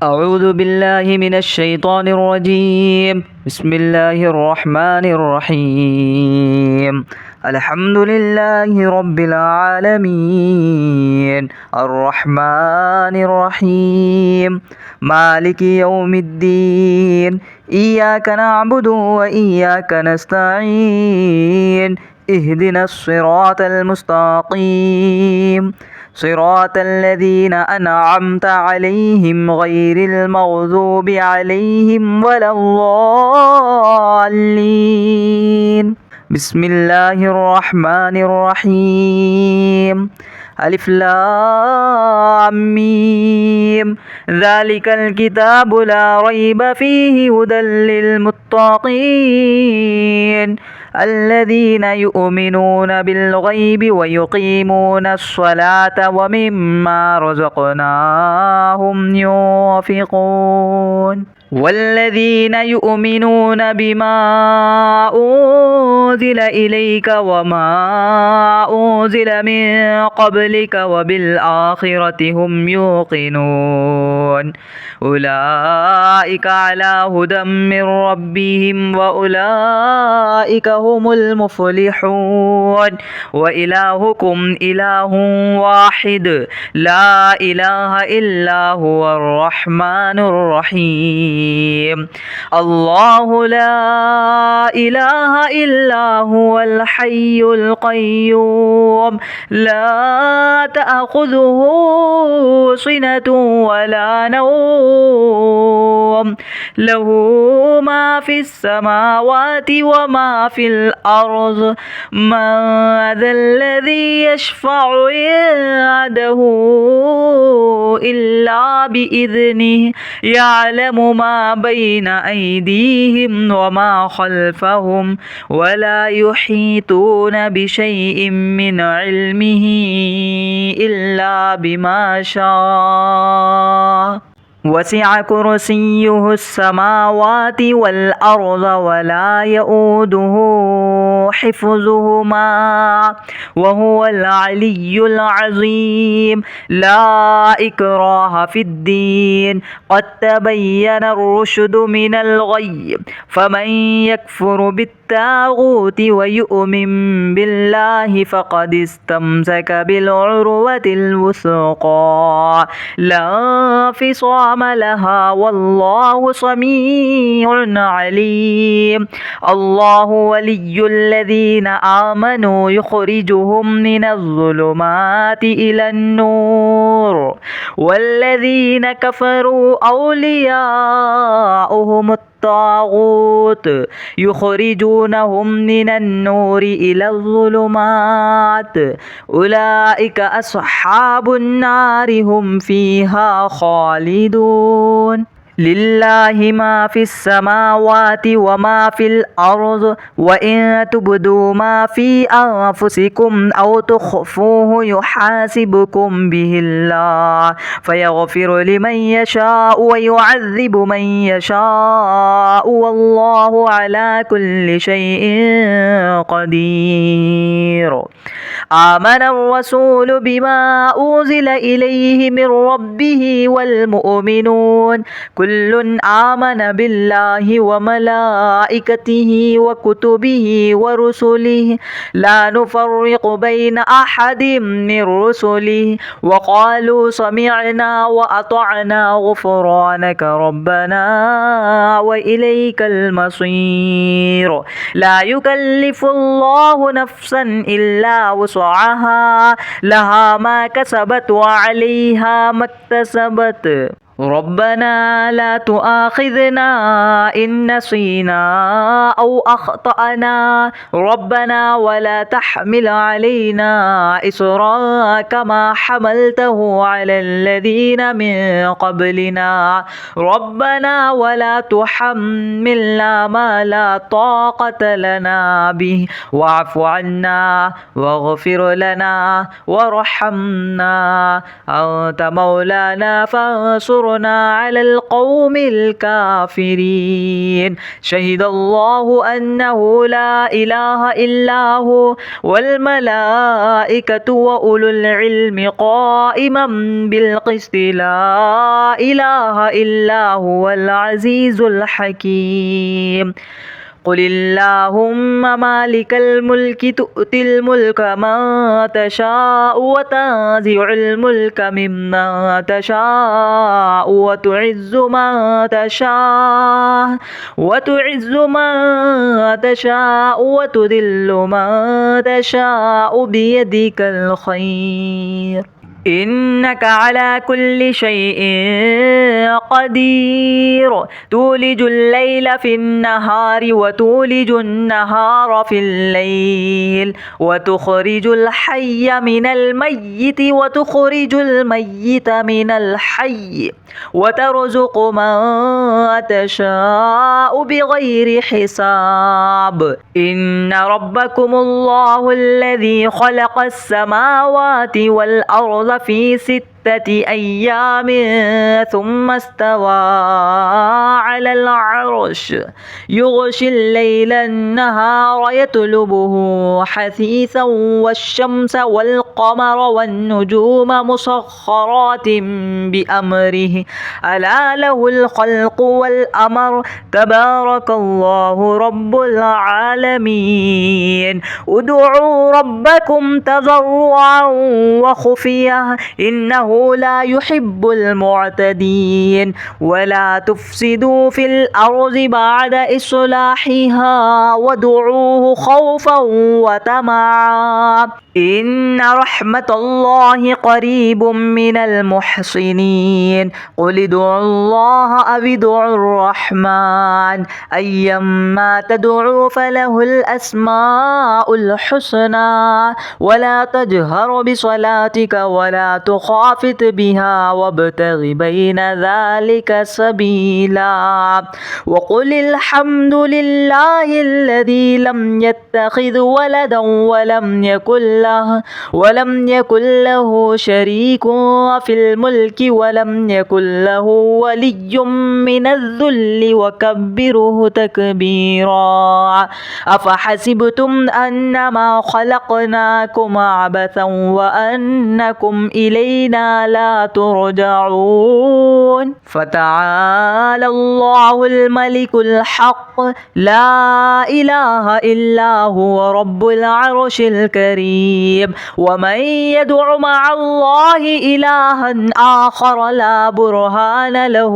أعوذ بالله من الشيطان الرجيم. بسم الله الرحمن الرحيم. الحمد لله رب العالمين الرحمن الرحيم مالك يوم الدين. إياك نعبد وإياك نستعين. اهدنا الصراط المستقيم صراط الذين أنعمت عليهم غير المغضوب عليهم ولا الضالين. بسم الله الرحمن الرحيم. ألف لام ميم. ذلك الكتاب لا ريب فيه هدى للمتقين الذين يؤمنون بالغيب ويقيمون الصلاة ومما رزقناهم ينفقون والذين يؤمنون بما أنزل إليك وما أنزل من قبلك وبالآخرة هم يوقنون أولئك على هدى من ربهم وأولئك هم المفلحون. وإلهكم إله واحد لا إله إلا هو الرحمن الرحيم. الله لا إله إلا هو الحي القيوم لا تأخذه سنة ولا نوم له ما في السماوات وما في الأرض. من ذا الذي يشفع عنده إلا بإذنه يعلم ما بين أيديهم وما خلفهم ولا يحيطون بشيء من علمه إلا بما شاء. وسع كرسيه السماوات والأرض ولا يؤوده حفظهما وهو العلي العظيم. لا إكراه في الدين قد تبين الرشد من الغي. فمن يكفر بالطاغوت ويؤمن بالله فقد استمسك بالعروة الوثقى لا انفصام لها والله سميع عليم. الله ولي الذين آمنوا يخرجهم من الظلمات إلى النور والذين كفروا أولياؤهم الطاغوت يخرجونهم من النور إلى الظلمات. أولئك أصحاب النار هم فيها خالدون. لله ما في السماوات وما في الأرض وإن تبدوا ما في أنفسكم أو تخفوه يحاسبكم به الله فيغفر لمن يشاء ويعذب من يشاء والله على كل شيء قدير. آمن الرسول بما أنزل إليه من ربه والمؤمنون كل آمن بالله وملائكته وكتبه ورسله لا نفرق بين أحد من رسله وقالوا سمعنا وأطعنا غفرانك ربنا وإليك المصير. لا يكلف الله نفسا إلا وسعها لها ما كسبت وعليها ما اكتسبت. ربنا لا تؤاخذنا إن نسينا أو أخطأنا ربنا ولا تحمل علينا إصرا كما حملته على الذين من قبلنا ربنا ولا تحملنا ما لا طاقة لنا به واعف عنا واغفر لنا وارحمنا أنت مولانا فانصرنا فانصرنا على القوم الكافرين. شهد الله أنه لا إله إلا هو والملائكة وأولو العلم قائما بالقسط لا إله إلا هو العزيز الحكيم. قل اللهم مالك الملك تؤتي الملك من تشاء وتنزع الملك ممن تشاء وتعز من تشاء وتذل من تشاء بيدك الخير إنك على كل شيء قدير. تولج الليل في النهار وتولج النهار في الليل وتخرج الحي من الميت وتخرج الميت من الحي وترزق من تشاء بغير حساب. إن ربكم الله الذي خلق السماوات والأرض في 6 أيام ثم استوى على العرش يغشي الليل النهار يطلبه حثيثا والشمس والقمر والنجوم مسخرات بأمره ألا له الخلق والأمر تبارك الله رب العالمين. ادعوا ربكم تضرعا وخفية إنه لا يحب المعتدين. ولا تفسدوا في الأرض بعد إصلاحها وادعوه خوفا وطمعا إن رحمة الله قريب من المحسنين. قل ادعوا الله أو ادعوا الرحمن أيما تدعوا فله الأسماء الحسنى. ولا تجهر بصلاتك ولا تخافت بها وابتغ بين ذلك سبيلا. وقل الحمد لله الذي لم يتخذ ولدا ولم يكن له شريك في الملك ولم يكن له ولي من الذل وكبره تكبيرا. أفحسبتم أنما خلقناكم عبثا وأنكم إلينا لا ترجعون. فتعالى الله الملك الحق لا إله إلا هو رب العرش الكريم. ومن يدع مع الله إلها آخر لا برهان له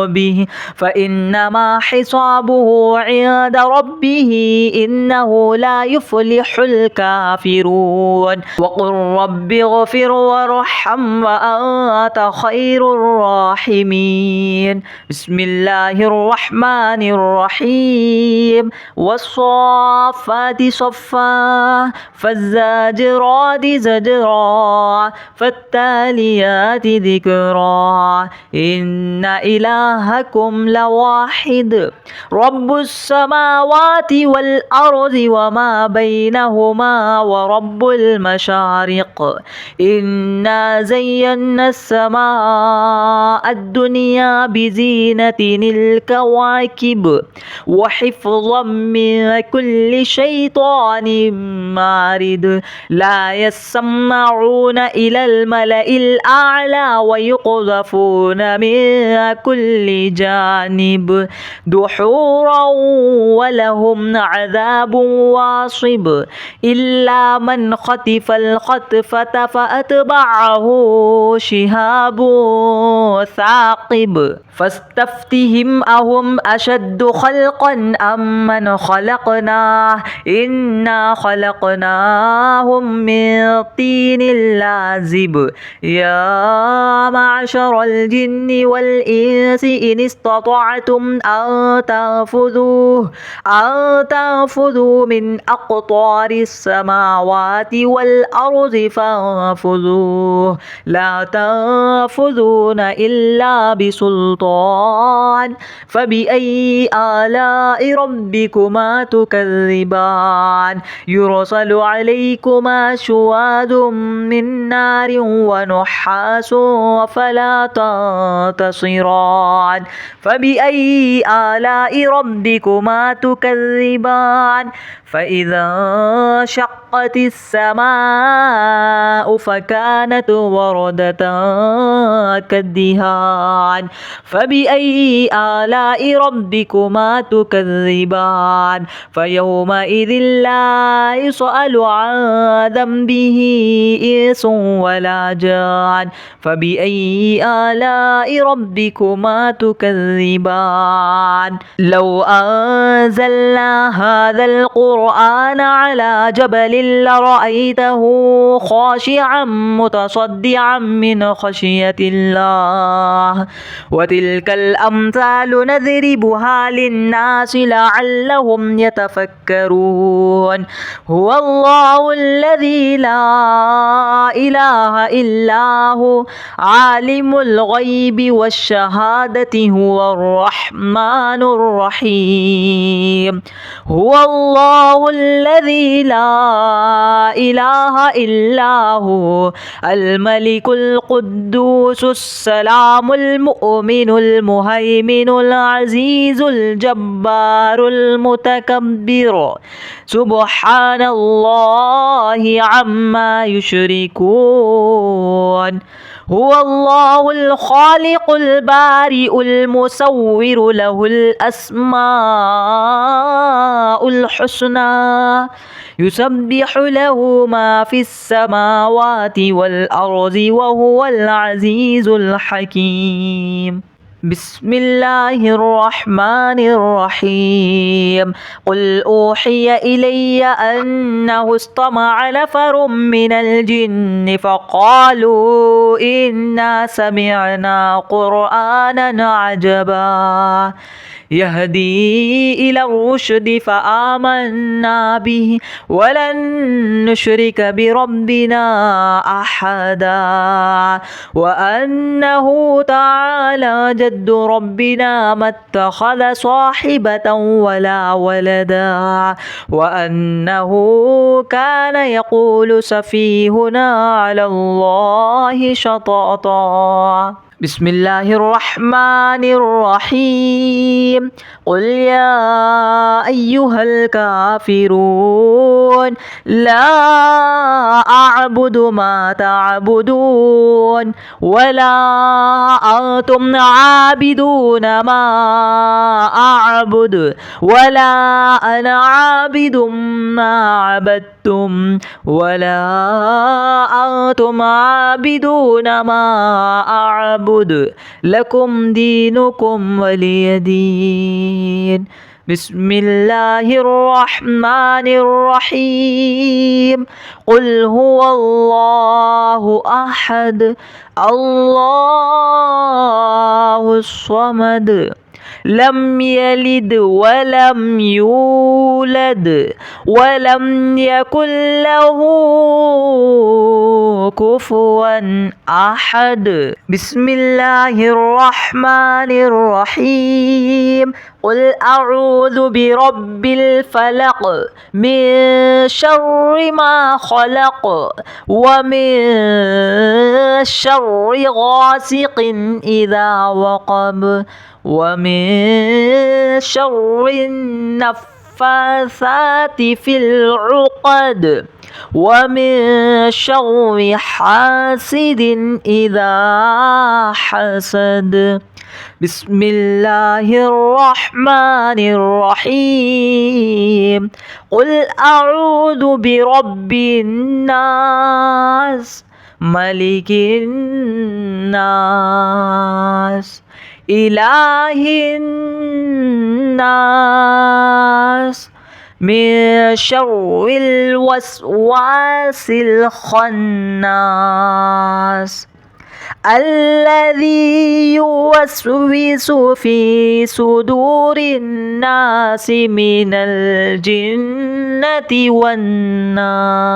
به فإنما حسابه عند ربه إنه لا يفلح الكافرون. وقل رب اغفر وارحم وأنت خير الراحمين. بسم الله الرحمن الرحيم. والصافات صفا فالزاجرات زجرا فالتاليات ذكرا إن إلهكم لواحد رب السماوات والأرض وما بينهما ورب المشارق. إنا زينا السماء الدنيا بزينة الكواكب وحفظا من كل شيطان مارد. لا يسمعون إلى الملأ الأعلى ويقذفون من كل جانب دحورا ولهم عذاب واصب إلا من خطف الخطفة فأتبعه شهاب ثاقب. فاستفتهم أهم أشد خلقا أم من خلقناه إنا خلقناهم من طين لازب. يا معشر الجن والإنس إن استطعتم أن تنفذوا من أقطار السماوات والأرض فانفذوا لا تنفذون إلا بسلطان. فبأي آلاء ربكما تكذبان. يرسل عليكم بينهما شواذ من نار ونحاس فلا تنتصران فبأي آلاء ربكما تكذبان فإذا انشقت السماء فكانت وردة كالدهان فبأي آلاء ربكما تكذبان فيومئذ لا يسأل عن ذنبه إنس ولا جان فبأي آلاء ربكما تكذبان لو أنزلنا هذا القرآن على جبل لرأيته خاشعا متصدعا من خشية الله وتلك الأمثال نضربها للناس لعلهم يتفكرون هو الله الذي لا إله إلا هو عالم الغيب والشهادة هو الرحمن الرحيم هو الله الذي لا إله إلا هو الملك القدوس السلام المؤمن المهيمن العزيز الجبار المتكبر سبحان الله عما يشركون هو الله الخالق البارئ المصور له الأسماء الحسنى يسبح له ما في السماوات والأرض وهو العزيز الحكيم بسم الله الرحمن الرحيم قل أوحي إلي أنه استمع نفر من الجن فقالوا إنا سمعنا قرآنا عجبا يهدي إلى الرشد فآمنا به ولن نشرك بربنا أحدا وأنه تعالى جد ربنا ما اتخذ صاحبة ولا ولدا وأنه كان يقول سفيهنا على الله شططا بسم الله الرحمن الرحيم قل يا أيها الكافرون لا أعبد ما تعبدون ولا أنتم عابدون ما أعبد ولا أنا عابد ما عبدتم ولا أنتم عابدون ما أعبد لكم دينكم ولي دين بسم الله الرحمن الرحيم قل هو الله أحد الله الصمد لم يلد ولم يولد ولم يكن له كفوا أحد بسم الله الرحمن الرحيم قل أعوذ برب الفلق من شر ما خلق ومن شر غاسق إذا وقب ومن شر النفاثات في العقد ومن شر حاسد إذا حسد بسم الله الرحمن الرحيم قل أعوذ برب الناس ملك الناس إله الناس من شر الوسواس الخناس الذي يوسوس في صدور الناس من الجنة والناس